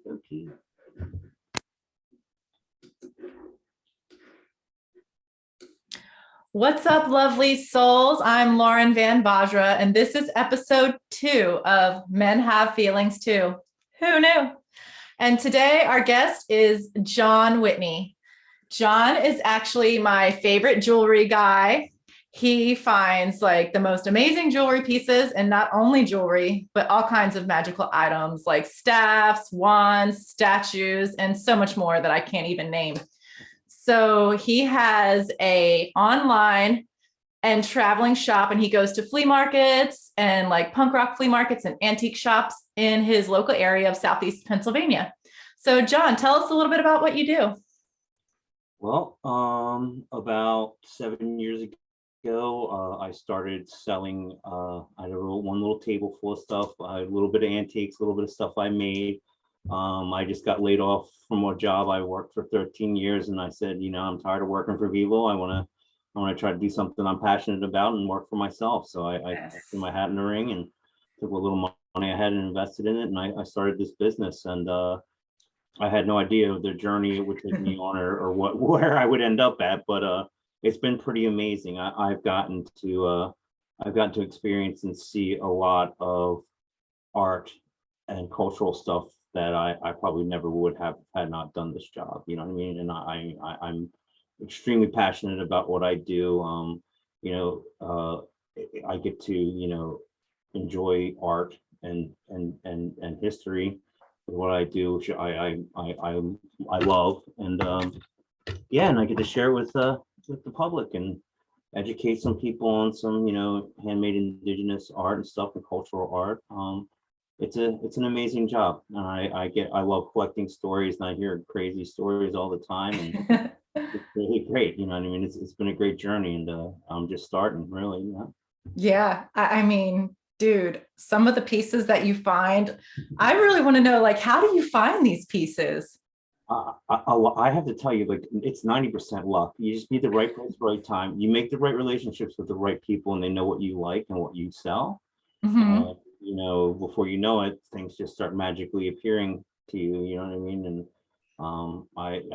Okay. What's up, lovely souls? I'm Lauren Van Bajra, and this is episode 2 of Men Have Feelings Too. Who knew? And today our guest is John Whitney. John is actually my favorite jewelry guy. He finds like the most amazing jewelry pieces, and not only jewelry, but all kinds of magical items like staffs, wands, statues, and so much more that I can't even name. So he has a online and traveling shop, and he goes to flea markets and like punk rock flea markets and antique shops in his local area of Southeast Pennsylvania. So John, tell us a little bit about what you do. Well, about 7 years ago, I started selling. I had one little table full of stuff, a little bit of antiques, a little bit of stuff I made. I just got laid off from a job. I worked for 13 years, and I said, I'm tired of working for people. I want to try to do something I'm passionate about and work for myself. So I threw my hat in the ring and took what little money I had and invested in it, and I started this business. And I had no idea the journey it would take me on, or where I would end up at, but it's been pretty amazing. I've gotten to experience and see a lot of art and cultural stuff that I probably never would have had not done this job. You know what I mean? And I'm extremely passionate about what I do. I get to enjoy art and history. What I do, which I love, and and I get to share with the public and educate some people on some handmade indigenous art and stuff and cultural art. It's an amazing job, and I love collecting stories, and I hear crazy stories all the time, and it's really great. You know what I mean? It's been a great journey, and I'm just starting, really. Yeah, I mean, dude, some of the pieces that you find, I really want to know, like, how do you find these pieces? I have to tell you, like, it's 90% luck. You just be the right place, right time. You make the right relationships with the right people, and they know what you like and what you sell. Mm-hmm. And before you know it, things just start magically appearing to you. You know what I mean? And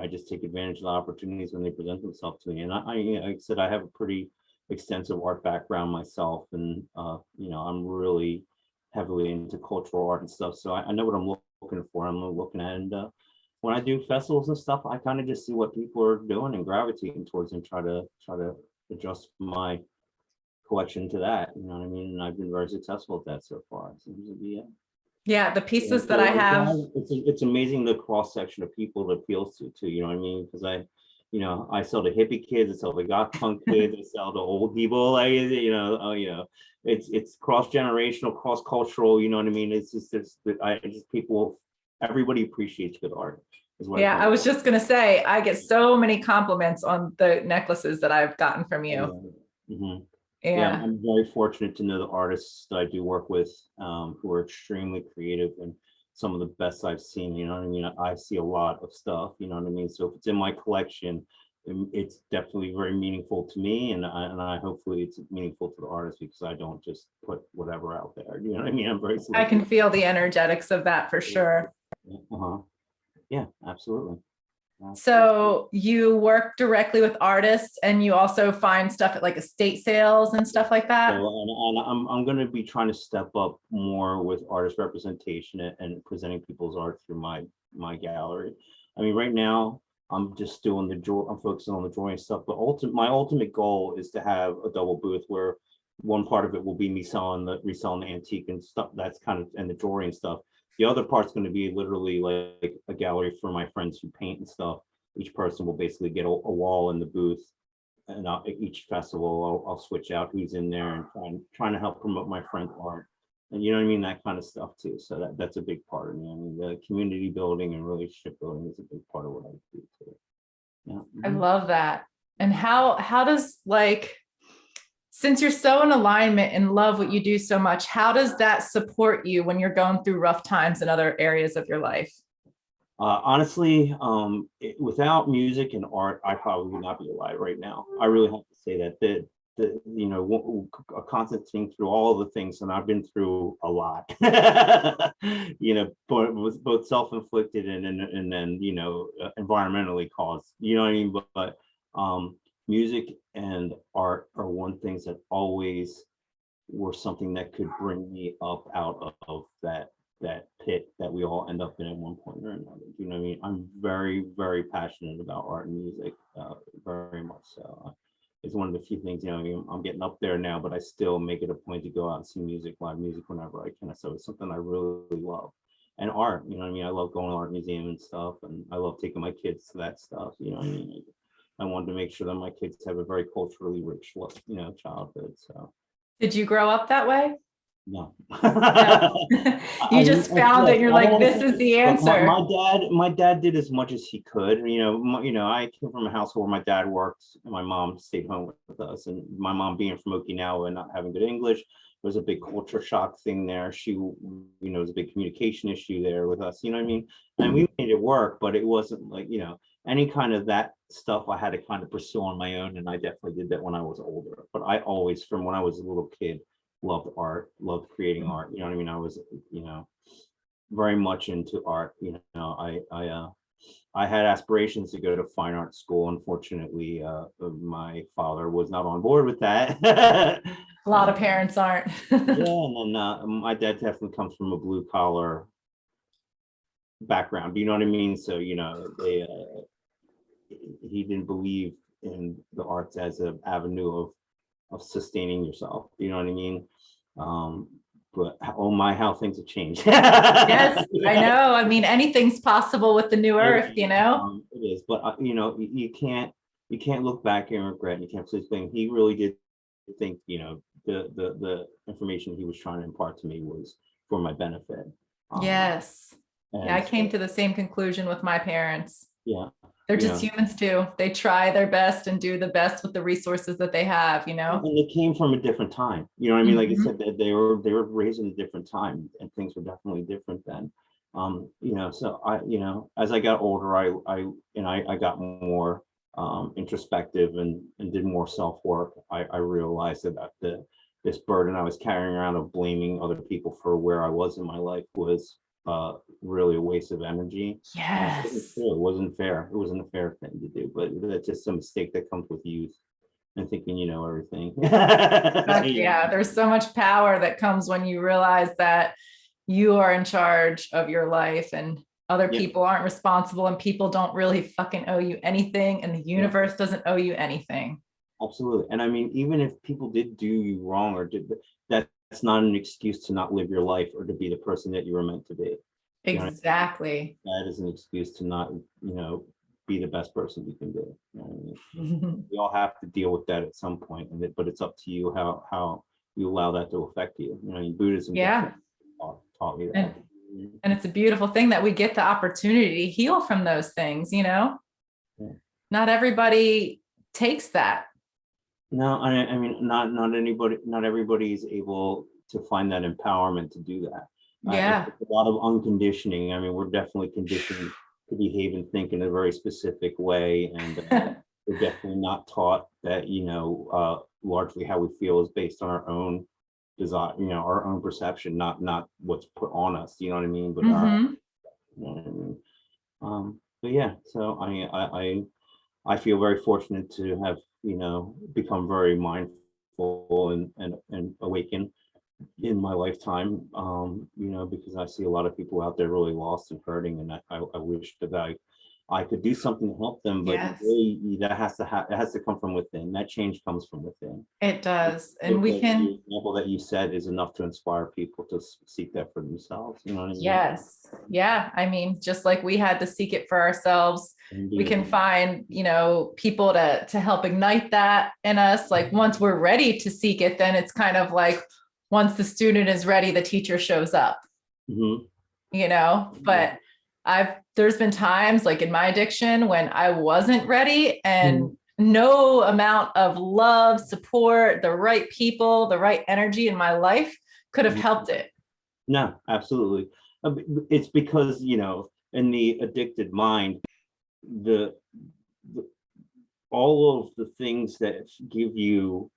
I just take advantage of the opportunities when they present themselves to me. And like I said, I have a pretty extensive art background myself, and I'm really heavily into cultural art and stuff. So I know what I'm looking for. I'm looking at, and when I do festivals and stuff, I kind of just see what people are doing and gravitating towards, and try to adjust my collection to that. You know what I mean? And I've been very successful at that so far. It seems to be Yeah, the yeah, pieces that I so have. it's amazing the cross section of people it appeals to. You know what I mean? Because I sell to hippie kids, I sell to goth punk kids, I sell to old people. Like it's cross generational, cross cultural. You know what I mean? It's just people. Everybody appreciates good art. Is what it Yeah, I comes was down just gonna say, I get so many compliments on the necklaces that I've gotten from you. to. Yeah. Yeah, I'm Yeah. I'm very fortunate to know the artists that I do work with, who are extremely creative and some of the best I've seen. You know what I mean? I see a lot of stuff. You know what I mean? So if it's in my collection, it's definitely very meaningful to me, and I hopefully it's meaningful to the artist, because I don't just put whatever out there. You know what I mean? I'm very I selective. can feel the energetics of that for sure. Uh-huh. Yeah, absolutely. Absolutely. So you work directly with artists, and you also find stuff at like estate sales and stuff like So, that. and I'm going to be trying to step up more with artist representation and presenting people's art through my gallery. I mean, right now I'm just doing I'm focusing on the drawing stuff, but my ultimate goal is to have a double booth where one part of it will be me reselling the antique and stuff, that's kind of, and the drawing stuff. The other part's going to be literally like a gallery for my friends who paint and stuff. Each person will basically get a wall in the booth, and each festival I'll switch out who's in there, and trying to help promote my friend's art, and you know what I mean, that kind of stuff too. So that's a big part of me. I mean, the community building and relationship building is a big part of what I do too. Yeah. I love that. And how does, like, since you're so in alignment and love what you do so much, how does that support you when you're going through rough times in other areas of your life? Honestly, without music and art, I probably would not be alive right now. I really have to say that a constant thing through all the things, and I've been through a lot. But it was both self-inflicted and then environmentally caused. You know what I mean? But music and art are one things that always were something that could bring me up out of that pit that we all end up in at one point or another. You know what I mean? I'm very, very passionate about art and music, very much so. It's one of the few things, I'm getting up there now, but I still make it a point to go out and see live music whenever I can. So it's something I really love. And art, you know what I mean? I love going to art museum and stuff, and I love taking my kids to that stuff, you know what I mean? I wanted to make sure that my kids have a very culturally rich, childhood, so. Did you grow up that way? No. No. You just found it. You're like, this is the answer. My dad did as much as he could. I came from a household where my dad worked and my mom stayed home with us. And my mom being from Okinawa and not having good English, there was a big culture shock thing there. She, was a big communication issue there with us. You know what I mean? And we made it work, but it wasn't like, any kind of that stuff I had to kind of pursue on my own. And I definitely did that when I was older. But I always, from when I was a little kid, loved art, loved creating art. You know what I mean? I was, very much into art. I had aspirations to go to fine art school. Unfortunately, my father was not on board with that. A lot of parents aren't. Yeah, and then my dad definitely comes from a blue collar background. You know what I mean? So he didn't believe in the arts as an avenue of sustaining yourself. You know what I mean? But oh my, how things have changed. Yes, I know. I mean, anything's possible with the new earth, It is, but you can't look back and regret. You can't say thing. He really did think, the information he was trying to impart to me was for my benefit. Yes. Yeah, I came to the same conclusion with my parents. Yeah. They're just humans too. They try their best and do the best with the resources that they have, And they came from a different time. You know what I mean? Like I said, Mm-hmm. they were raised in a different time, and things were definitely different then. So as I got older, I got more introspective and did more self-work. I realized that this burden I was carrying around of blaming other people for where I was in my life was really a waste of energy. Yes. It wasn't fair. It wasn't a fair thing to do, but that's just a mistake that comes with youth and thinking you know everything. Yeah, there's so much power that comes when you realize that you are in charge of your life and other people aren't responsible, and people don't really fucking owe you anything, and the universe doesn't owe you anything. Absolutely. And I mean, even if people did do you wrong or that's not an excuse to not live your life or to be the person that you were meant to be. Exactly. That is an excuse to not, be the best person you can be. We all have to deal with that at some point, but it's up to you how you allow that to affect you. Buddhism taught me that. And it's a beautiful thing that we get the opportunity to heal from those things, Not everybody takes that. No, I mean, not everybody is able to find that empowerment to do that. Yeah. It's a lot of unconditioning. I mean, we're definitely conditioned to behave and think in a very specific way, and we're definitely not taught that largely how we feel is based on our own desire, our own perception, not what's put on us. You know what I mean? But you know what I mean? But yeah, so I feel very fortunate to have become very mindful and awaken in my lifetime, because I see a lot of people out there really lost and hurting, and I wish that I could do something to help them, but really it has to come from within. That change comes from within. It does, and we can. The example that you said is enough to inspire people to seek that for themselves. You know what I mean? Yes, yeah. I mean, just like we had to seek it for ourselves, we can find, people to help ignite that in us. Like once we're ready to seek it, then it's kind of like once the student is ready, the teacher shows up. But there's been times like in my addiction when I wasn't ready, and no amount of love, support, the right people, the right energy in my life could have helped it. No, absolutely. It's because, in the addicted mind, all of the things that give you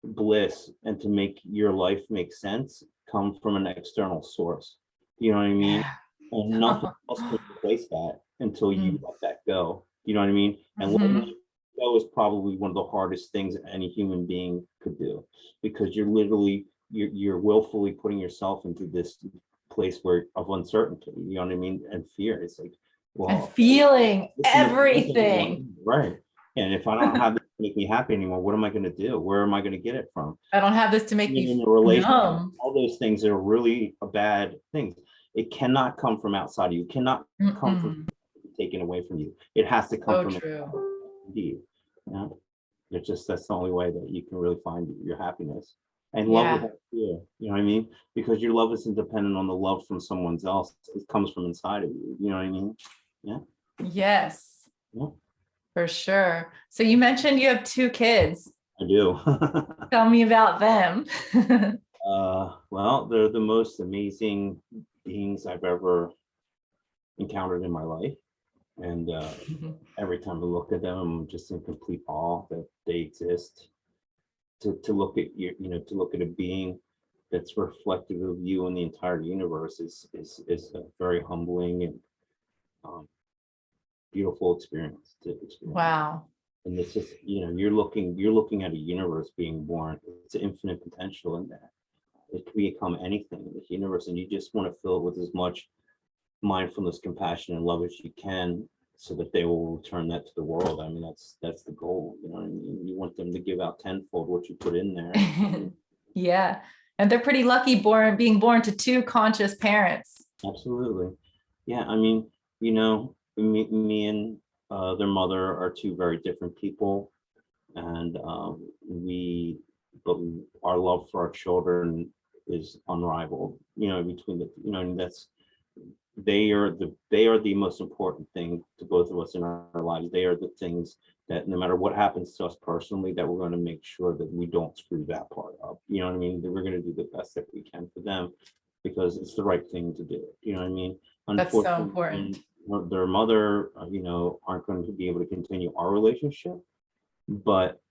bliss and to make your life make sense come from an external source. You know what I mean? Yeah. And nothing else can replace that until you Mm. let that go. You know what I mean? And letting Mhm. that go is probably one of the hardest things any human being could do, because you're literally you're willfully putting yourself into this place where of uncertainty. You know what I mean? And fear. It's like, And well, feeling this isn't anymore, everything. right? And if I don't have this to make me happy anymore, what am I going to do? Where am I going to get it from? I don't have this to make Being me in a relationship, numb. all those things are really bad things. It cannot come from outside of you. It cannot come from Mm-mm. taken away from you. It has to come So from true. indeed. You know, it's just that's the only way that you can really find your happiness and love Yeah. without fear. You know what I mean? Because your love isn't dependent on the love from someone else. It comes from inside of you. You know what I mean? Yeah. Yes, Yeah. for sure. So you mentioned you have two kids. I do. Tell me about them. Well, they're the most amazing beings I've ever encountered in my life. And every time I look at them, I'm just in complete awe that they exist. To look at to look at a being that's reflective of you and the entire universe is a very humbling and um, beautiful experience to experience. Wow. And it's just, you're looking at a universe being born. It's infinite potential in that. It can become anything in the universe, and you just want to fill it with as much mindfulness, compassion, and love as you can, so that they will return that to the world. I mean, that's the goal. You know what I mean? You want them to give out tenfold what you put in there. Yeah. And they're pretty lucky being born to two conscious parents. Absolutely. Yeah, I mean, me and their mother are two very different people, and but our love for our children is unrivaled. Between and they are the most important thing to both of us in our lives. They are the things that no matter what happens to us personally, that we're going to make sure that we don't screw that part up. You know what I mean? That we're going to do the best that we can for them, because it's the right thing to do. You know what I mean? That's so Unfortunately, important. their mother, aren't going to be able to continue our relationship, but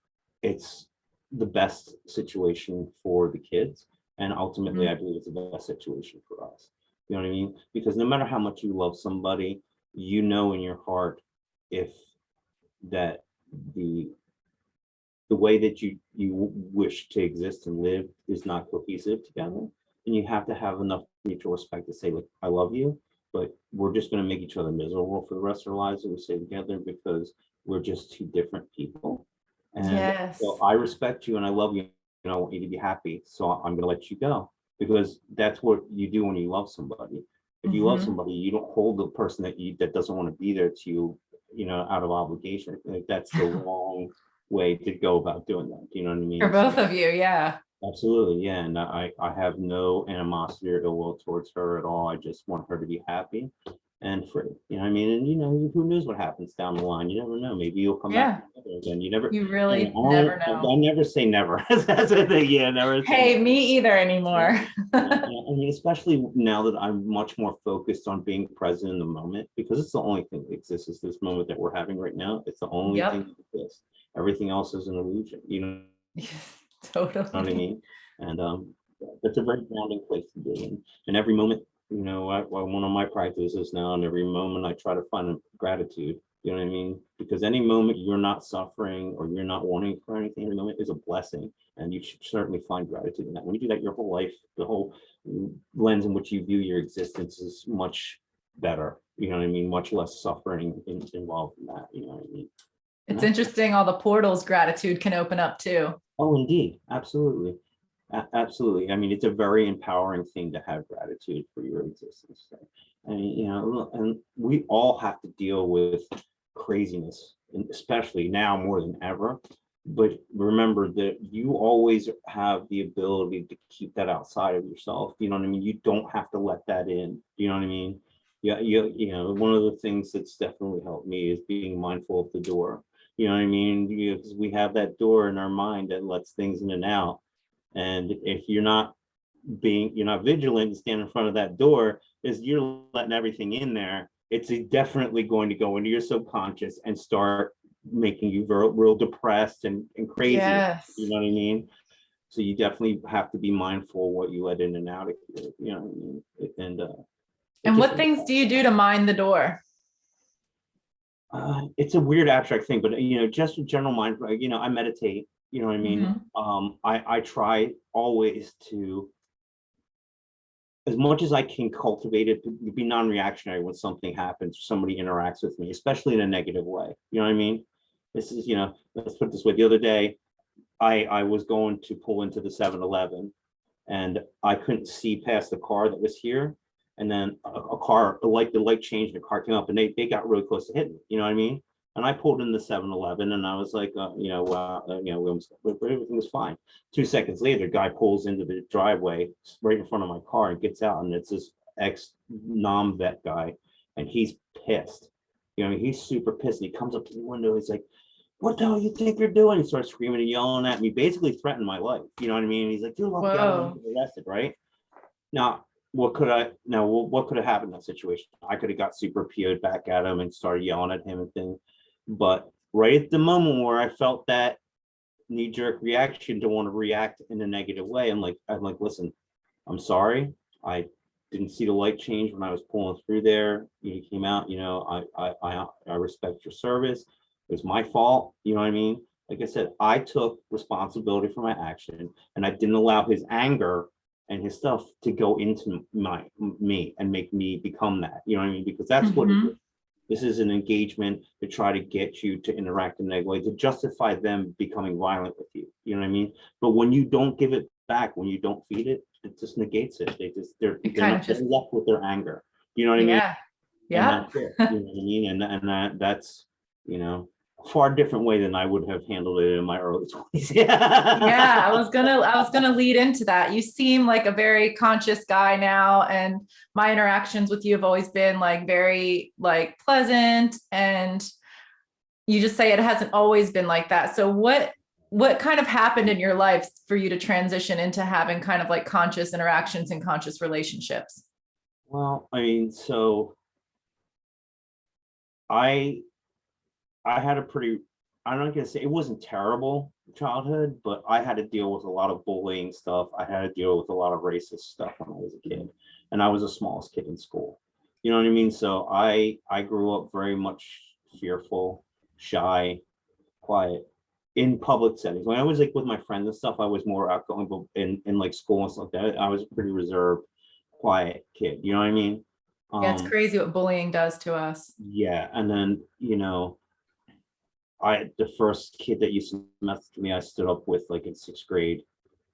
it's the best situation for the kids. And ultimately, I Mhm. believe it's the best situation for us. You know what I mean? Because no matter how much you love somebody, in your heart if that the the way that you wish to exist and live is not cohesive together. And you have to have enough mutual respect to say, like, I love you, but we're just going to make each other miserable for the rest of our lives if we stay together, because we're just two different people. And so Yes. I respect you and I love you and I want you to be happy. So I'm going to let you go, because that's what you do when you love somebody. If you love Mhm. somebody, you don't hold the person that doesn't want to be there to you, out of obligation. Like, that's the wrong way to go about doing that. You know what I For mean? both So of you. Yeah. absolutely, yeah. And I have no animosity or ill will towards her at all. I just want her to be happy and free. You know what I mean? And who knows what happens down the line? You never know. Maybe you'll come back Yeah. together again. You never. You really never I know. never say never. That's the thing. Yeah, never say Hey, never. me either Yeah. anymore. I mean, especially now that I'm much more focused on being present in the moment, because it's the only thing that exists is this moment that we're having right now. It's the only thing Yep. that exists. Everything else is an illusion. You know what I Totally. mean? And that's a very grounding place to be in. And every moment, one of my practices now, and every moment I try to find a gratitude. You know what I mean? Because any moment you're not suffering or you're not wanting for anything, every moment is a blessing, and you should certainly find gratitude in that. When you do that, your whole life, the whole lens in which you view your existence is much better. You know what I mean? Much less suffering involved in that. You know what I mean? And It's that's interesting all the portals gratitude can open up too. Oh, indeed. Absolutely. Absolutely. I mean, it's a very empowering thing to have gratitude for your existence. So, I mean, and we all have to deal with craziness, and especially now more than ever. But remember that you always have the ability to keep that outside of yourself. You know what I mean? You don't have to let that in. You know what I mean? Yeah, one of the things that's definitely helped me is being mindful of the door. You know what I mean? Because we have that door in our mind that lets things in and out. And if you're not vigilant and stand in front of that door, is you're letting everything in there. It's definitely going to go into your subconscious and start making you real depressed and crazy. You Yes. know what I mean? So you definitely have to be mindful of what you let in and out of here, you know what I mean? And it And just what things do you do to mind the door? it's a weird abstract thing, but just a general mind, like, I meditate, you know what I mean? Mhm. I try always to, as much as I can, cultivate it to be non-reactionary when something happens, or somebody interacts with me, especially in a negative way. You know what I mean? This is, let's put it this way. The other day, I was going to pull into the 7-Eleven, and I couldn't see past the car that was here. And then a car, the light changed, and a car came up, and they got really close to hitting me. You know what I mean? And I pulled in the 7-Eleven, and I was like, everything was fine. 2 seconds later, the guy pulls into the driveway right in front of my car and gets out, and it's this ex-nom vet guy, and he's pissed. He's super pissed. And he comes up to the window. He's like, "What the hell you think you're doing?" He starts screaming and yelling at me, basically threatened my life. You know what I mean? He's like, "You're lucky I don't Whoa. get arrested, right?" What could have happened in that situation? I could have got super PO'd back at him and started yelling at him and things. But right at the moment where I felt that knee-jerk reaction to want to react in a negative way, I'm like, listen, I'm sorry. I didn't see the light change when I was pulling through there. You came out, I respect your service. It was my fault. You know what I mean? Like I said, I took responsibility for my action, and I didn't allow his anger and his stuff to go into me and make me become that. You know what I mean? Because that's what it is. Mhm. This is an engagement to try to get you to interact in a negative way, to justify them becoming violent with you. You know what I mean? But when you don't give it back, when you don't feed it, it just negates it. It They're kind of not, they're just, left with their anger. You know what I mean? yeah. And Yeah. that's it. You know what I mean? That's a far different way than I would have handled it in my early 20s. Yeah, Yeah. I was gonna lead into that. You seem like a very conscious guy now, and my interactions with you have always been like very like pleasant, and you just say it hasn't always been like that. So what kind of happened in your life for you to transition into having kind of like conscious interactions and conscious relationships? Well, I mean, so I I had a pretty, I'm not gonna say it wasn't terrible childhood, but I had to deal with a lot of bullying stuff. I had to deal with a lot of racist stuff when I was a kid, and I was the smallest kid in school. You know what I mean? So I grew up very much fearful, shy, quiet in public settings. When I was like with my friends and stuff, I was more outgoing, but in like school and stuff like that, I was a pretty reserved, quiet kid. You know what I mean? Yeah, it's Um, crazy what bullying does to us. yeah, and then the first kid that used to mess with me, I stood up with like in 6th grade,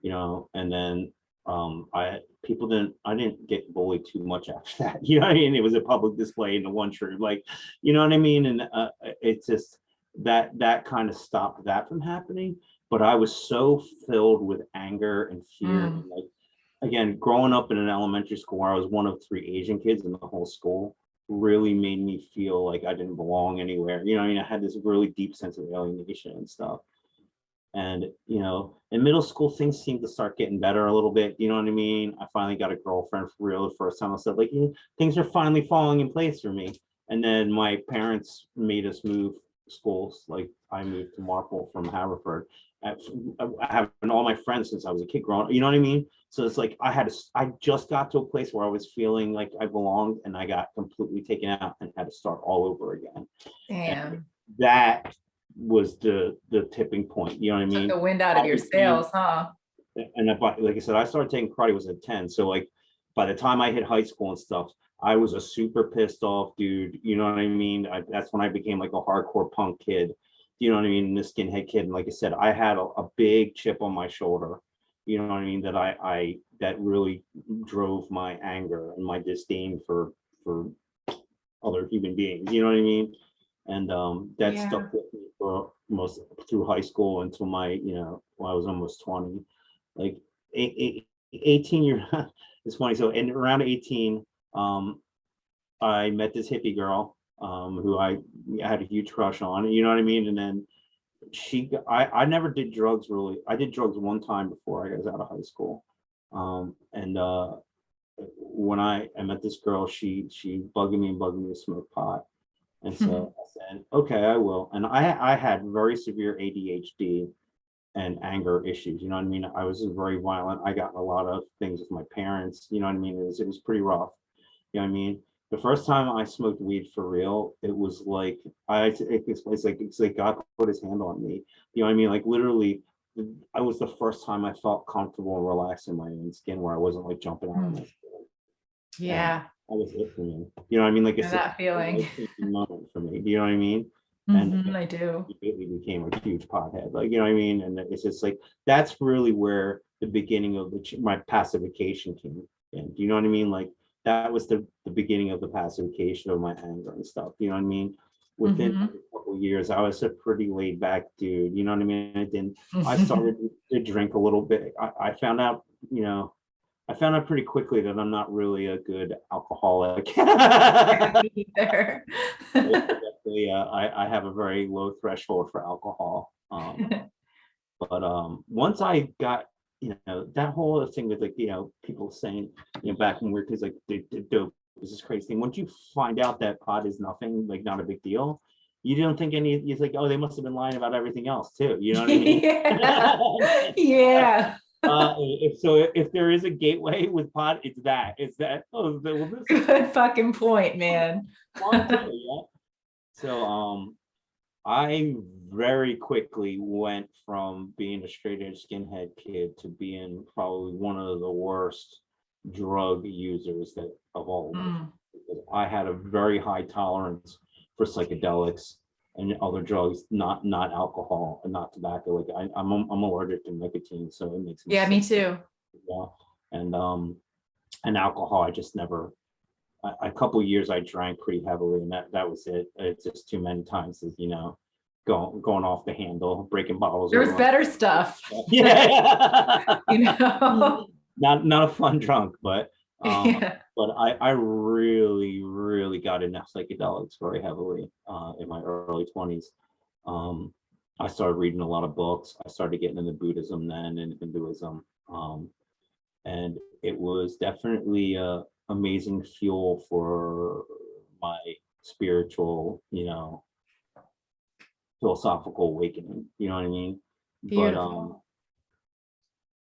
and then I didn't get bullied too much after that. You know what I mean? It was a public display in the lunchroom, like, you know what I mean? And it's just that kind of stopped that from happening. But I was so filled with anger and fear, Mm, and like, again, growing up in an elementary school where I was one of 3 Asian kids in the whole school really made me feel like I didn't belong anywhere. You know, I had this really deep sense of alienation and stuff. And, in middle school, things seemed to start getting better a little bit. You know what I mean? I finally got a girlfriend for real the first time. I said, like, things are finally falling in place for me. And then my parents made us move schools. Like, I moved to Marple from Haverford. I have all my friends since I was a kid growing up. You know what I mean? So it's like I just got to a place where I was feeling like I belonged, and I got completely taken out and had to start all over again. And damn. that was the tipping point. You know what I Took the mean? wind out I of your became, sails, huh? and like I said, I started taking karate was at 10. So like by the time I hit high school and stuff, I was a super pissed off dude. You know what I mean? That's when I became like a hardcore punk kid. You know what I mean? This skinhead kid. And like I said, I had a big chip on my shoulder. You know what I mean? That really drove my anger and my disdain for other human beings. You know what I mean? And that Yeah. stuck with me for most through high school until when I was almost 20. Like 18 years. It's funny. So in around 18, um, I met this hippie girl who I had a huge crush on. You know what I mean? And then I never did drugs really. I did drugs one time before I was out of high school. And when I met this girl, she bugging me to smoke pot. And so I said, okay, I will. And I had very severe ADHD. and anger issues. You know what I mean? I was very violent. I got in a lot of things with my parents. You know what I mean? It was pretty rough. You know what I mean? The first time I smoked weed for real, it was like it's like God put his hand on me. You know what I mean? Like literally, I was the first time I felt comfortable and relaxed in my own skin, where I wasn't like jumping out of my skin. And Yeah. that was it for me. You know what I mean? Like I it's know a that feeling. life-changing moment for me. Do you know what I mean? And I do. immediately became a huge pothead. Like, you know what I mean? And it's just like that's really where the beginning of my pacification came in. Do you know what I mean? Like that was the beginning of the pacification of my anger and stuff. You know what I mean? Within Mhm. a couple of years, I was a pretty laid back dude. You know what I mean? I started to drink a little bit. I found out, you know, I found out pretty quickly that I'm not really a good alcoholic. Either. Definitely, I have a very low threshold for alcohol. But once I got, you know, that whole thing with like, you know, people saying, you know, back when we were kids, like the dope is this crazy thing. Once you find out that pot is nothing, like not a big deal, you don't think any. You're like, oh, they must have been lying about everything else too. You know what I mean? Yeah. Yeah. If there is a gateway with pot, it's that. It's that. Oh, well, this is Good fucking point, man. fun too. Yeah. So I very quickly went from being a straight edge skinhead kid to being probably one of the worst drug users that of all of them. Mm. Because I had a very high tolerance for psychedelics and other drugs, not alcohol and not tobacco. Like I'm allergic to nicotine, so it makes me Yeah, me sick. too. Yeah. And alcohol, I just never. A couple of years I drank pretty heavily, and that was it. It's just too many times, as you know, going off the handle, breaking bottles There's over. better stuff. Yeah. You know? Not a fun drunk, but Yeah. I really got into psychedelics very heavily in my early 20s. Um, I started reading a lot of books. I started getting into Buddhism then and Hinduism. And it was definitely amazing fuel for my spiritual, you know, philosophical awakening. You know what I mean? But Beautiful.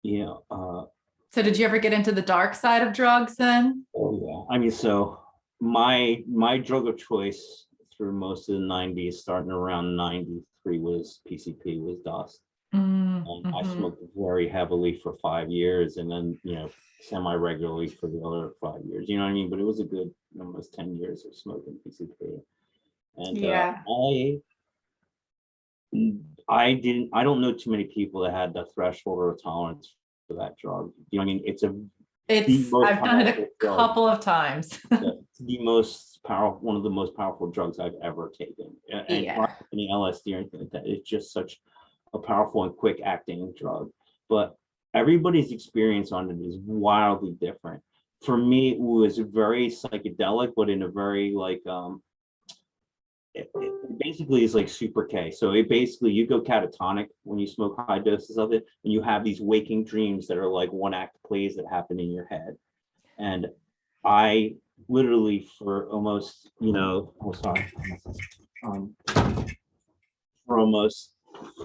you know, So did you ever get into the dark side of drugs then? oh yeah. I mean, so my drug of choice through most of the 90s, starting around 93, was PCP, was dust. I Mm-hmm. smoked very heavily for 5 years, and then, you know, semi-regularly for the other 5 years. You know what I mean? But it was a good almost 10 years of smoking PCP. And Yeah. I don't know too many people that had the threshold or tolerance for that drug. You know what I mean? It's the most I've done it powerful a drug. couple of times. It's the most powerful, one of the most powerful drugs I've ever taken. And Yeah. not any LSD or anything like that. It's just such a powerful and quick acting drug. But everybody's experience on it is wildly different. For me, it was very psychedelic, but in a very like it basically is like super K. So it basically, you go catatonic when you smoke high doses of it, and you have these waking dreams that are like one act plays that happen in your head. And I literally, for almost, you know, oh sorry, um, for almost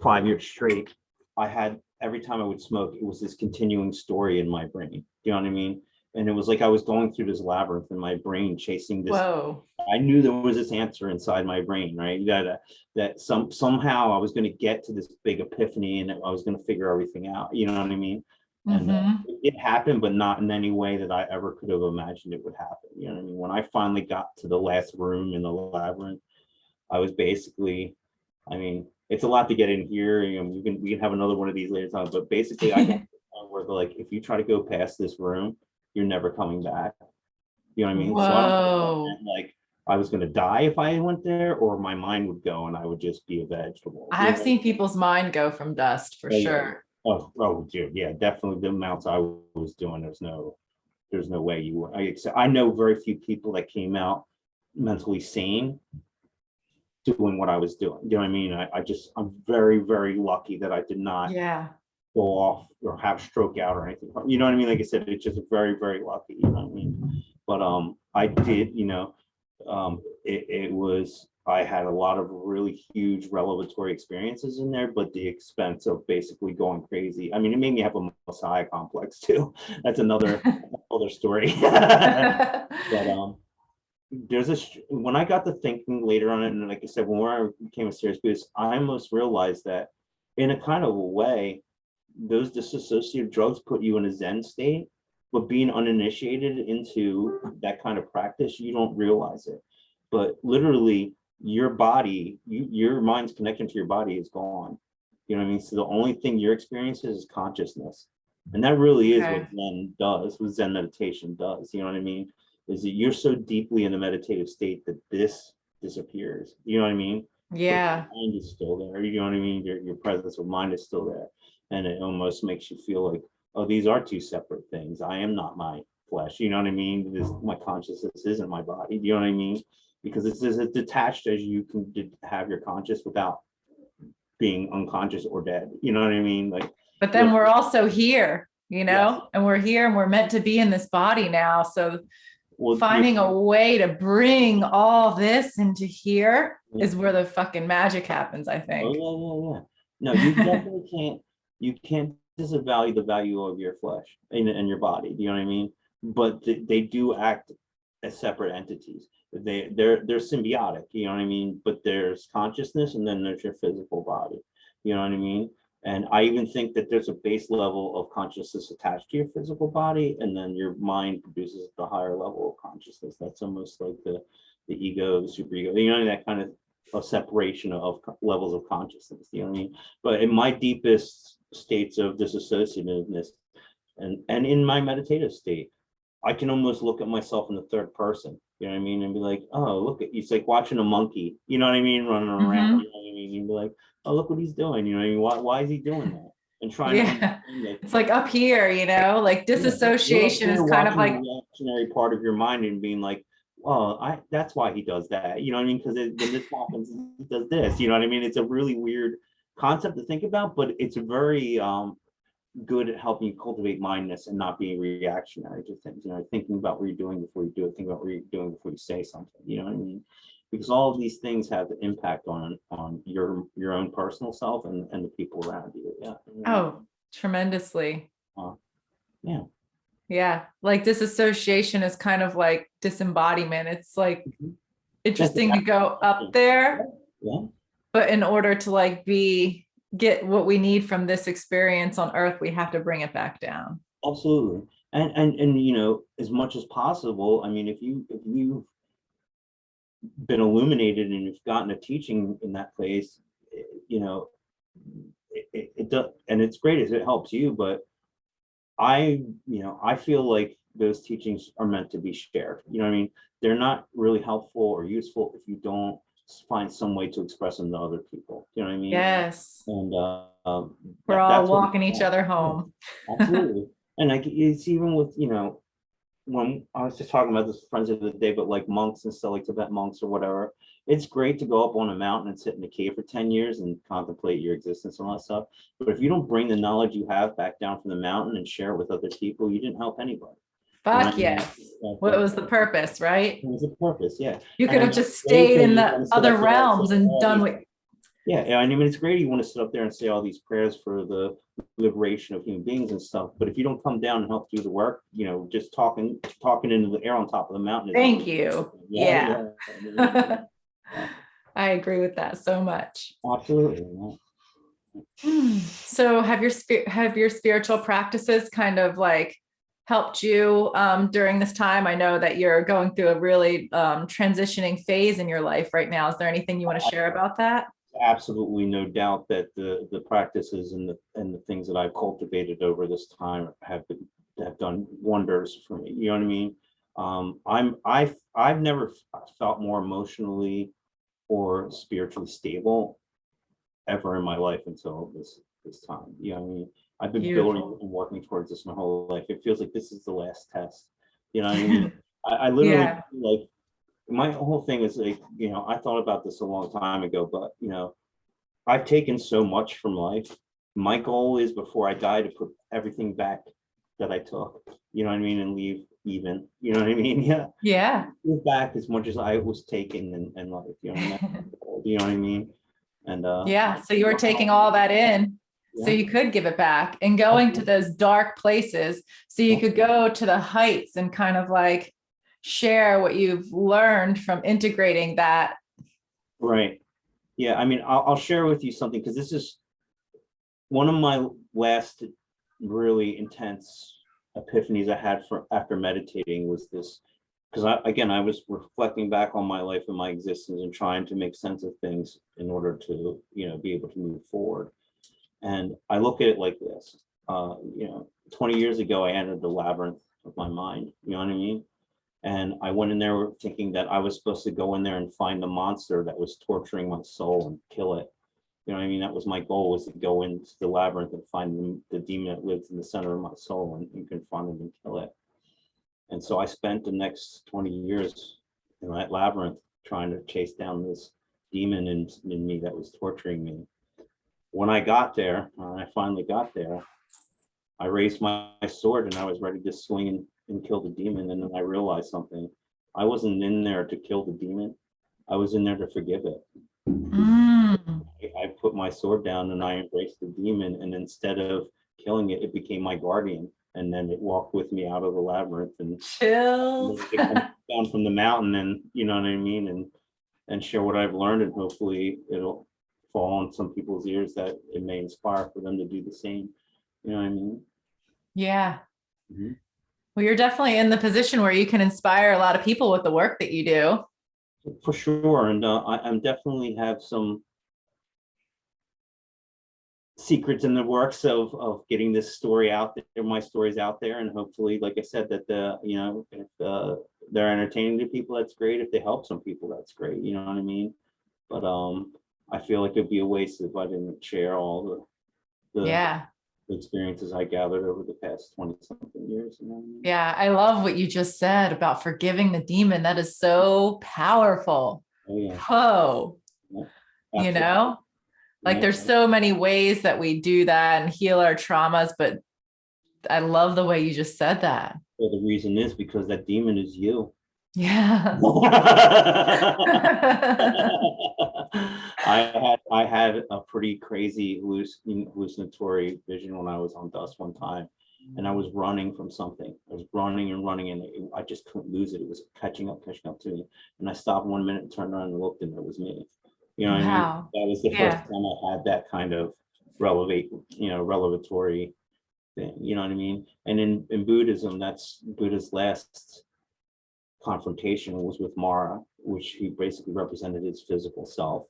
5 years straight, I had, every time I would smoke, it was this continuing story in my brain. You know what I mean? And it was like I was going through this labyrinth in my brain, chasing this. Whoa. I knew there was this answer inside my brain, right? That somehow I was going to get to this big epiphany, and I was going to figure everything out. You know what I mean? And Mm-hmm. it happened, but not in any way that I ever could have imagined it would happen. You know what I mean? When I finally got to the last room in the labyrinth, I was basically, I mean, it's a lot to get in here. You know, we can have another one of these later on, but basically, I got to the point where like, if you try to go past this room, you're never coming back. You know what I mean? So I don't know if that Whoa. meant like I was gonna die if I went there, or my mind would go and I would just be a vegetable. You I've know? seen people's mind go from dust for Oh yeah. sure. Oh, dude, yeah, definitely the amounts I was doing. There's no way you were. I know very few people that came out mentally sane doing what I was doing. You know what I mean? I'm very lucky that I did not Yeah. go off or have stroke out or anything. You know what I mean? Like I said, it's just very lucky. You know what I mean? But I did, you know, It was, I had a lot of really huge revelatory experiences in there, but the expense of basically going crazy. I mean, it made me have a messiah complex too. That's another story. But there's when I got to thinking later on, and like I said, when I became a serious Buddhist, I almost realized that in a kind of a way, those dissociative drugs put you in a Zen state, but being uninitiated into that kind of practice, you don't realize it. But literally, your body, your mind's connection to your body is gone. You know what I mean? So the only thing you're experiencing is consciousness. And that really is what Zen does, what Zen meditation does. You know what I mean? Is that you're so deeply in a meditative state that this disappears. You know what I mean? Yeah. But your mind is still there. You know what I mean? Your presence of mind is still there. And it almost makes you feel like, oh, these are two separate things. I am not my flesh. You know what I mean? My consciousness isn't my body. Do you know what I mean? Because it's as detached as you can have your conscious without being unconscious or dead. You know what I mean? Like, but then we're also here, yes. and we're here and we're meant to be in this body now. So Well, finding a way to bring all this into here is where the fucking magic happens, I think. Oh, yeah. No, you definitely can't. You can't disavow the value of your flesh and your body. Do you know what I mean? But they do act as separate entities. They're symbiotic. You know what I mean? But there's consciousness, and then there's your physical body. You know what I mean? And I even think that there's a base level of consciousness attached to your physical body, and then your mind produces the higher level of consciousness. That's almost like the ego, the superego. You know, that kind of a separation of levels of consciousness. You know what I mean? But in my deepest states of disassociativeness, and in my meditative state, I can almost look at myself in the third person. You know what I mean? And be like, oh, look at, it's like watching a monkey. You know what I mean? Running around. You know what I mean? You'd be like, oh, look what he's doing. You know what I mean? Why is he doing that? And trying to understand, like, it's like up here, like disassociation is kind of like the reactionary part of your mind and being like, well, that's why he does that. You know what I mean? Because when this happens, he does this. You know what I mean? It's a really weird concept to think about, but it's very good at helping you cultivate mindness and not being reactionary to things. You know, thinking about what you're doing before you do it, thinking about what you're doing before you say something. You know what I mean? Because all of these things have an impact on your own personal self and the people around you. Yeah. Oh, tremendously. Yeah. Yeah. Like disassociation is kind of like disembodiment. It's like interesting to go up there. Yeah. But in order to like get what we need from this experience on earth, we have to bring it back down. Absolutely. And you know, as much as possible, I mean, if you've been illuminated and you've gotten a teaching in that place, you know, it does, and it's great as it helps you, but I feel like those teachings are meant to be shared. You know what I mean? They're not really helpful or useful if you don't find some way to express them to other people. You know what I mean? Yes. And we're all walking each other home. Yeah, absolutely. And like, it's even with, you know, when I was just talking about this with friends of the day, but like monks and stuff, like Tibet monks or whatever, it's great to go up on a mountain and sit in a cave for 10 years and contemplate your existence and all that stuff. But if you don't bring the knowledge you have back down from the mountain and share it with other people, you didn't help anybody. Fuck yes. What was the purpose, right? What was the purpose? Yeah. You could have just stayed in the other realms and done what. Yeah, I mean, it's great you want to sit up there and say all these prayers for the liberation of human beings and stuff, but if you don't come down and help do the work, you know, just talking into the air on top of the mountain. Thank you. Yeah. I agree with that so much. Absolutely. So have your spiritual practices kind of like helped you during this time? I know that you're going through a really transitioning phase in your life right now. Is there anything you want to share about that? Absolutely no doubt that the practices and the things that I've cultivated over this time have done wonders for me. You know what I mean? I've never felt more emotionally or spiritually stable ever in my life until this time. You know what I mean? I've been building and working towards this my whole life. It feels like this is the last test. You know what I mean? I literally like, my whole thing is like, you know, I thought about this a long time ago, but you know, I've taken so much from life. My goal is before I die to put everything back that I took, you know what I mean, and leave even, you know what I mean? Yeah. Yeah. Give back as much as I was taken in life, you know what I mean? You know what I mean? And Yeah. So you were taking all that in so yeah. you could give it back and going to those dark places so you could go to the heights and kind of like share what you've learned from integrating that. Right. Yeah. I mean, I'll share with you something because this is one of my last really intense epiphanies I had for after meditating was this, because I was reflecting back on my life and my existence and trying to make sense of things in order to, be able to move forward. And I look at it like this, 20 years ago, I entered the labyrinth of my mind, you know what I mean? And I went in there thinking that I was supposed to go in there and find the monster that was torturing my soul and kill it. You know what I mean? That was my goal, was to go into the labyrinth and find the demon that lives in the center of my soul and confront it and kill it. And so I spent the next 20 years in that labyrinth trying to chase down this demon in me that was torturing me. When I got there, I finally got there, I raised my sword and I was ready to swing and kill the demon. And then I realized something. I wasn't in there to kill the demon. I was in there to forgive it. Mm. I put my sword down and I embraced the demon. And instead of killing it, it became my guardian. And then it walked with me out of the labyrinth and Chills. it comes down from the mountain, and you know what I mean, and share what I've learned, and hopefully it'll fall on some people's ears that it may inspire for them to do the same. You know what I mean? Yeah. Mm-hmm. Well, you're definitely in the position where you can inspire a lot of people with the work that you do. For sure, and I'm definitely have some secrets in the works of getting this story out there, my stories out there, and hopefully, like I said, that if they're entertaining to people, that's great. If they help some people, that's great. You know what I mean? But I feel like it'd be a waste if I didn't share all the Yeah. experiences I gathered over the past 20 something years. You know what I mean? Yeah. I love what you just said about forgiving the demon. That is so powerful. Oh yeah. Whoa. Yeah. You Absolutely. know, like Yeah. there's so many ways that we do that and heal our traumas, but I love the way you just said that. Well, the reason is because that demon is you. Yeah. I had a pretty crazy hallucinatory vision when I was on dust one time, and I was running from something. I was running and running, and I just couldn't lose it. It was catching up to me. And I stopped 1 minute and turned around and looked, and it was me. You know what I mean? Wow. That was the first time I had that kind of revelatory thing. You know what I mean? And in Buddhism, that's Buddha's last confrontation was with Mara, which he basically represented his physical self.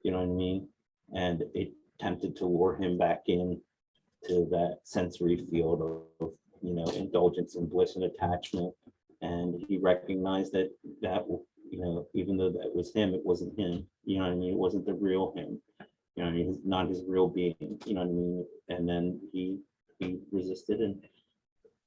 You know what I mean? And it tempted to lure him back in to that sensory field of indulgence and bliss and attachment. And he recognized that even though that was him, it wasn't him. You know what I mean? It wasn't the real him. You know what I mean? He's not his real being. You know what I mean? And then he resisted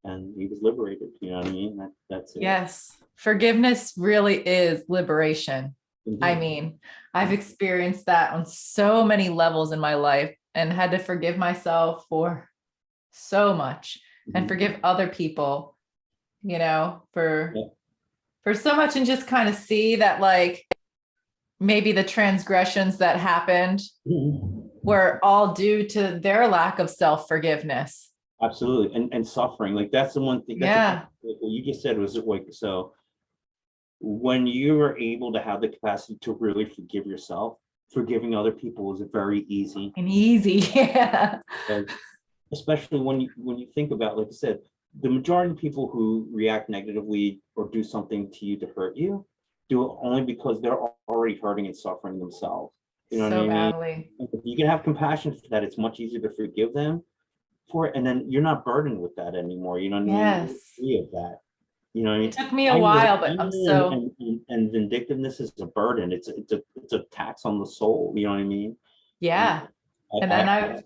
and he was liberated. You know what I mean? That's it. Yes. Forgiveness really is liberation. Mm-hmm. I mean, I've experienced that on so many levels in my life and had to forgive myself for so much and forgive other people, for so much, and just kind of see that like maybe the transgressions that happened were all due to their lack of self-forgiveness. Absolutely. And suffering, like that's the one thing. What you just said was like, so when you are able to have the capacity to really forgive yourself, forgiving other people is very easy. Yeah. Especially when you think about, like I said, the majority of people who react negatively or do something to you to hurt you do it only because they're already hurting and suffering themselves. You know what I mean? Badly. If you can have compassion for that, it's much easier to forgive them for it, and then you're not burdened with that anymore. You know what I mean? Yes. You're free of that. You know what I mean? It took me a while, but I'm so. And vindictiveness is a burden. It's a tax on the soul. You know what I mean? Yeah. And then I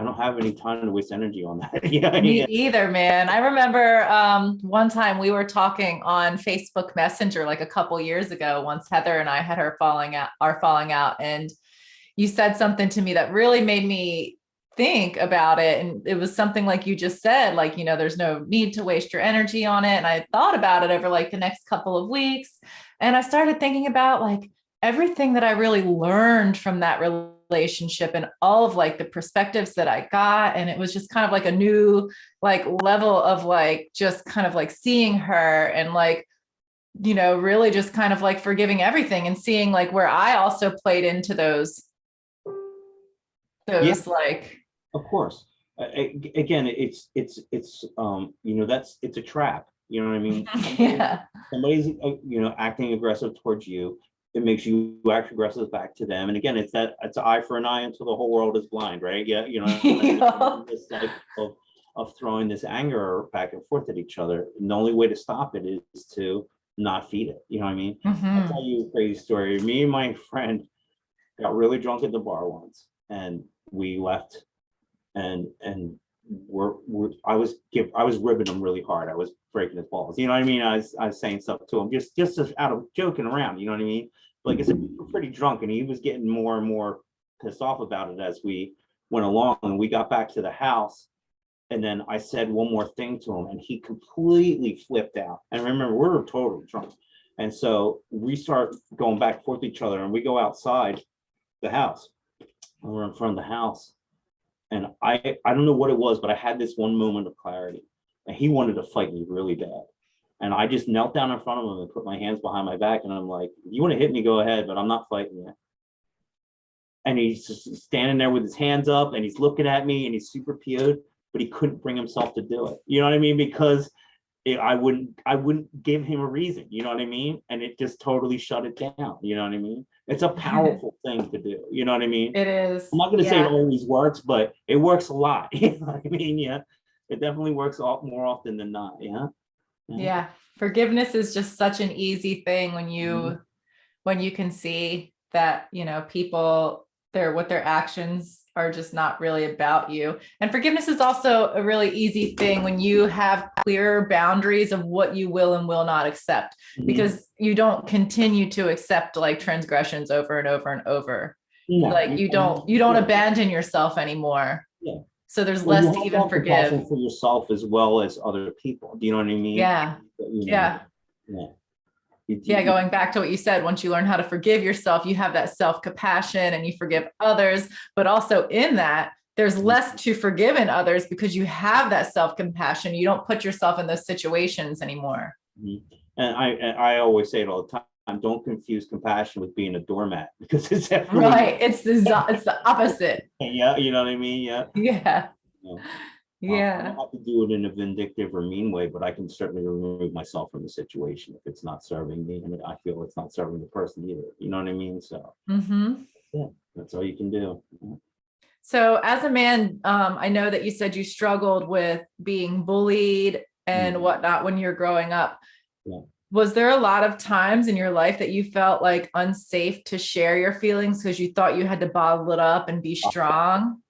don't have any time to waste energy on that. You know what I Me mean? either, man. I remember one time we were talking on Facebook Messenger like a couple years ago. Once Heather and I had our falling out, and you said something to me that really made me think about it. And it was something like you just said, like, there's no need to waste your energy on it. And I thought about it over like the next couple of weeks. And I started thinking about like everything that I really learned from that relationship and all of like the perspectives that I got. And it was just kind of like a new like level of like just kind of like seeing her and like, really just kind of like forgiving everything and seeing like where I also played into those Yeah, like of course. Again, it's a trap. You know what I mean? yeah. Somebody's acting aggressive towards you. It makes you act aggressive back to them. And again, it's an eye for an eye until the whole world is blind, right? Yeah, Yeah. this cycle of throwing this anger back and forth at each other. And the only way to stop it is to not feed it. You know what I mean? I'll tell Hmm. you a crazy story. Me and my friend got really drunk at the bar once, and we left, and I was ribbing him really hard. I was breaking his balls. You know what I mean? I was saying stuff to him just out of joking around. You know what I mean? Like I said, we were pretty drunk, and he was getting more and more pissed off about it as we went along. And we got back to the house, and then I said one more thing to him, and he completely flipped out. And remember, we were totally drunk, and so we start going back and forth with each other, and we go outside the house. And we're in front of the house, and I don't know what it was, but I had this one moment of clarity, and he wanted to fight me really bad. And I just knelt down in front of him and put my hands behind my back, and I'm like, "You want to hit me? Go ahead, but I'm not fighting you." And he's just standing there with his hands up, and he's looking at me, and he's super PO'd, but he couldn't bring himself to do it. You know what I mean? Because I wouldn't give him a reason. You know what I mean? And it just totally shut it down. You know what I mean? It's a powerful thing to do. You know what I mean? It is. I'm not going to say it Yeah. always works, but it works a lot. You know what I mean? Yeah, it definitely works more often than not. Yeah. Yeah. Yeah. Forgiveness is just such an easy thing when Mhm. you can see that, people what their actions are just not really about you. And forgiveness is also a really easy thing when you have clear boundaries of what you will and will not accept, Mhm. because you don't continue to accept like transgressions over and over and over. No, Like you don't yeah, abandon yourself anymore. yeah. So there's Well, you less to have to even have forgive. compassion for yourself as well as other people. Do you know what I mean? Yeah. You know, Yeah. yeah. Yeah, going back to what you said, once you learn how to forgive yourself, you have that self-compassion and you forgive others. But also in that, there's less to forgive in others because you have that self-compassion. You don't put yourself in those situations anymore. Mhm. And I always say it all the time. Don't confuse compassion with being a doormat, because it's definitely Right. It's the opposite. yeah. You know what I mean? Yeah. Yeah. Yeah. I don't Yeah. have to do it in a vindictive or mean way, but I can certainly remove myself from the situation if it's not serving me, and I feel it's not serving the person either. You know what I mean? So Hmm. yeah, that's all you can do. So as a man, I know that you said you struggled with being bullied and Mhm. whatnot when you're growing up. Yeah. Was there a lot of times in your life that you felt like unsafe to share your feelings because you thought you had to bottle it up and be strong?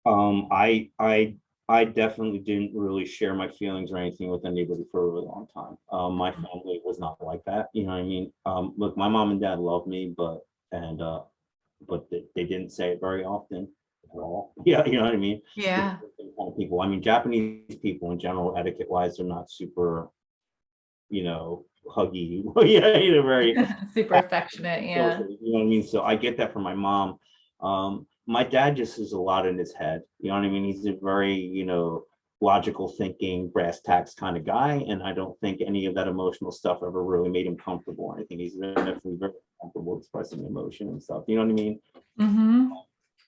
Um, I I I definitely didn't really share my feelings or anything with anybody for a really long time. My family was not like that. You know what I mean? Look, my mom and dad love me, and but they didn't say it very often at all. Yeah, you know what I mean? Just Yeah. different kind of people. I mean, Japanese people in general, etiquette wise, they're not super, huggy. Yeah, very Super affectionate. Yeah. social, you know what I mean? So I get that from my mom. My dad just is a lot in his head. You know what I mean? He's a very, logical thinking, brass tacks kind of guy. And I don't think any of that emotional stuff ever really made him comfortable or anything. He's definitely very comfortable expressing emotion and stuff. You know what I mean? Hmm.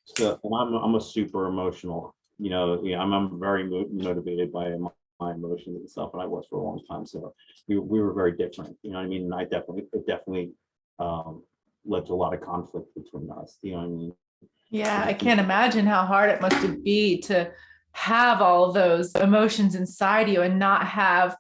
So and I'm a super emotional, yeah, I'm very motivated by my emotions and stuff, and I was for a long time. So we were very different. You know what I mean? And it definitely um, led to a lot of conflict between us. You know what I mean? Yeah. I can't imagine how hard it must be to have all of those emotions inside you and not have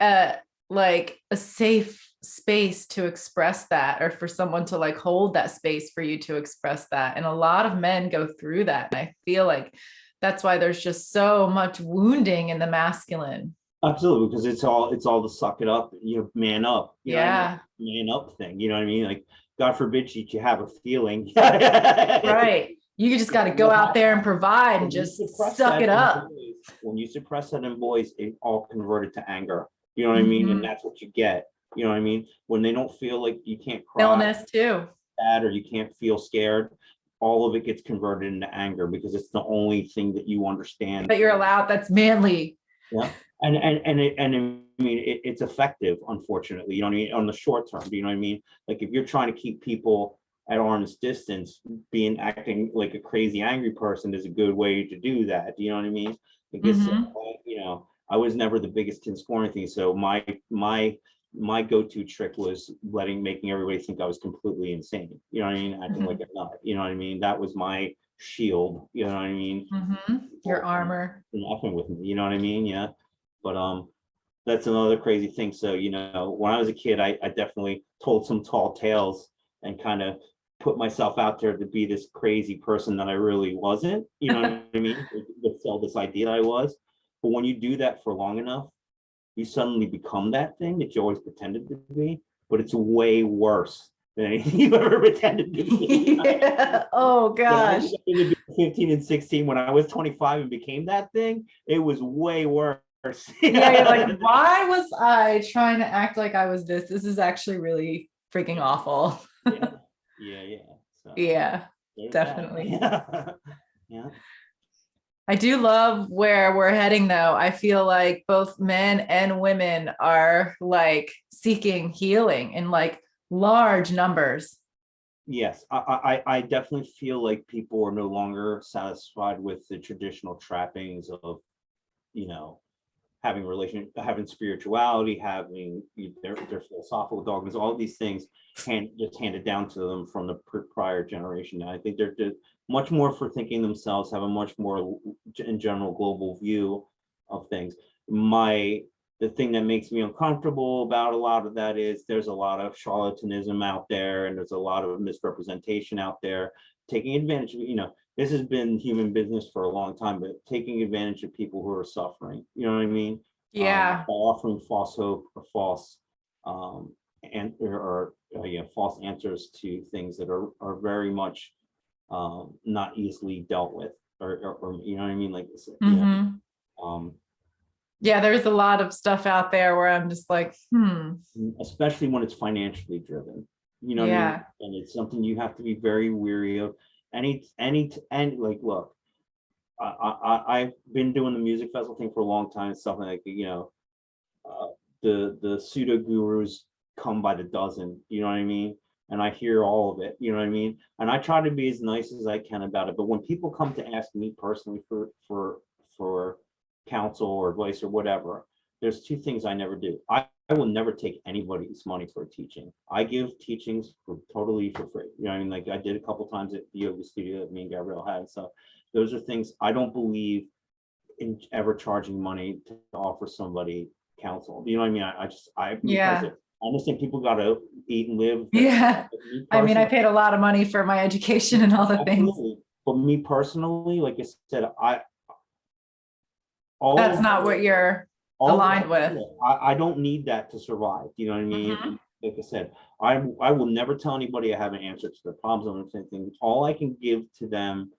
a like a safe space to express that, or for someone to like hold that space for you to express that. And a lot of men go through that. And I feel like that's why there's just so much wounding in the masculine. Absolutely, because it's all the suck it up, man up. You know what I mean? Yeah. Man up thing. You know what I mean? Like, God forbid you have a feeling. Right. You just got to go What out there and happens provide and when you just suppress suck that it in up. boys, when you suppress that in boys, it all converted to anger. You know what I mean? And Mhm. that's what you get. You know what I mean? When they don't feel like you can't cry, Illness too. sad, or you can't feel scared, all of it gets converted into anger because it's the only thing that you understand. That you're allowed. That's manly. Yeah. I mean, it's effective, unfortunately, you know what I mean, on the short term. Do you know what I mean? Like if you're trying to keep people at arm's distance, acting like a crazy angry person is a good way to do that. Do you know what I mean? I guess Mhm. you know, I was never the biggest kid scoring thing, so my go-to trick was making everybody think I was completely insane. You know what I mean? Acting like a nut. You know what I mean? That was my shield. You know what I mean? Your People armor. nothing with me. You know what I mean? Yeah. But that's another crazy thing. So, you know, when I was a kid, I definitely told some tall tales and kind of put myself out there to be this crazy person that I really wasn't. You know what I mean? To sell this idea I was. But when you do that for long enough, you suddenly become that thing that you always pretended to be, but it's way worse than anything you've ever pretended to be. Yeah. Oh When I gosh. pretended to be 15 and 16, when I was 25 and became that thing, it was way worse. Yeah, you're like, why was I trying to act like I was this? This is actually really freaking awful. Yeah, yeah. So Yeah, there's that. definitely. Yeah, yeah. I do love where we're heading though. I feel like both men and women are like seeking healing in like large numbers. Yes, I definitely feel like people are no longer satisfied with the traditional trappings of, you know, having spirituality, having their philosophical dogmas, all of these things just handed down to them from the prior generation. And I think they're just much more for thinking themselves, have a much more in general global view of things. My The thing that makes me uncomfortable about a lot of that is there's a lot of charlatanism out there, and there's a lot of misrepresentation out there, taking advantage of, you know, this has been human business for a long time, but taking advantage of people who are suffering, you know what I mean? Yeah. By offering false hope or false yeah, false answers to things that are very much not easily dealt with, or you know what I mean? Like, you know, Hmm. um, Yeah, there's a lot of stuff out there where I'm just like, especially when it's financially driven, you know what I mean? yeah. And it's something you have to be very weary of. And like, look, I've been doing the music festival thing for a long time. It's something like, you know, uh, the pseudo gurus come by the dozen. You know what I mean? And I hear all of it. You know what I mean? And I try to be as nice as I can about it. But when people come to ask me personally for counsel or advice or whatever, there's two things I never do. I will never take anybody's money for a teaching. I give teachings for totally for free. You know what I mean? Like I did a couple times at the yoga studio that me and Gabrielle had. So those are things I don't believe in ever charging money to offer somebody counsel. You know what I mean? Me Yeah. personally, I understand people got to eat and live. That's fine. Yeah. But me I mean, I personally, paid a lot of money for my education and all the things. absolutely. But me personally, like I said, all That's of not what you're all aligned with. I don't need that to survive. You know what I mean? Mhm. Like I said, I will never tell anybody I have an answer to their problems or anything. All I can give to them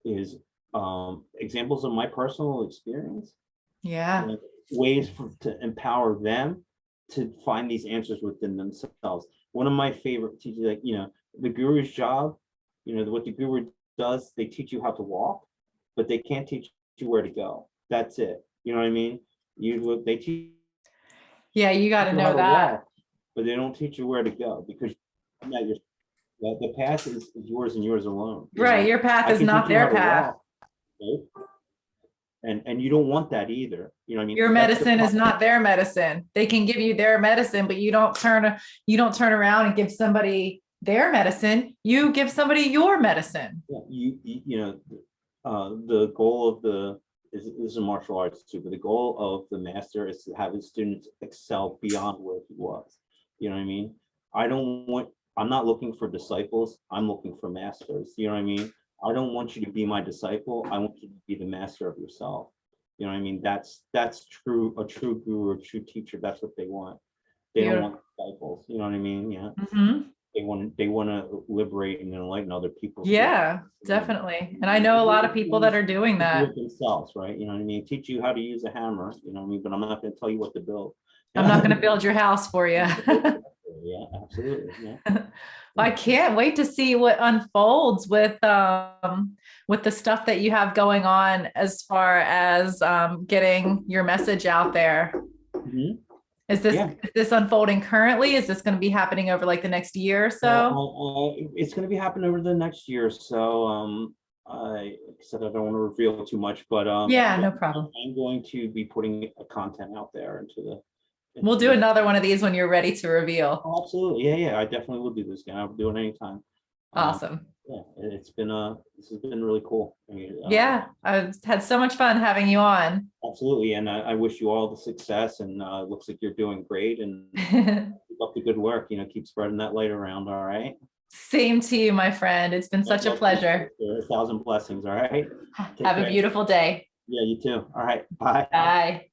is examples of my personal experience, Yeah. and ways to empower them to find these answers within themselves. One of my favorite teachers, like, you know, the guru's job, you know, what the guru does, they teach you how to walk, but they can't teach you where to go. That's it. You know what I mean? They teach Yeah, you got to you how know to that. walk, but they don't teach you where to go, because the path is yours and yours alone. You Right. know, Your path I is can not teach you how their to path. walk, right? And you don't want that either. You know what I Your mean? That's the medicine is problem. not their medicine. They can give you their medicine, but you don't turn around and give somebody their medicine. You give somebody your medicine. Yeah, you know, the goal of is a martial arts too, but the goal of the master is to have his students excel beyond where he was. You know what I mean? I don't want, I'm not looking for disciples, I'm looking for masters. You know what I mean? I don't want you to be my disciple, I want you to be the master of yourself. You know what I mean? That's true, a true guru, a true teacher, that's what they want. They don't Beautiful. want disciples, you know what I mean? Yeah. Mhm. they want to liberate and enlighten other people. Yeah, definitely. And I know a lot of people that are doing Do that. it themselves, right? You know what I mean? Teach you how to use a hammer, you know what I mean? But I'm not going to tell you what to build. I'm not going to build your house for you. Yeah, absolutely. Yeah. I can't wait to see what unfolds with the stuff that you have going on as far as getting your message out there. Mhm. Is this Yeah. is this unfolding currently? Is this going to be happening over like the next year or so? It's going to be happening over the next year or so. I said I don't want to reveal too much, but Yeah, yeah, no problem. I'm going to be putting content out there We'll into do the. another one of these when you're ready to reveal. Oh, absolutely, yeah. I definitely will do this again. I'll do it anytime. Um, Awesome. yeah, this has been really cool. I mean, Yeah, I've had so much fun having you on. absolutely, and I wish you all the success. And it looks like you're doing great, and keep up the good work. You know, keep spreading that light around. All right. Same to you, my friend. It's been such a Love you, pleasure. sister. 1,000 blessings. All right. Take Have a care. beautiful day. Yeah, you too. All right. Bye. Bye.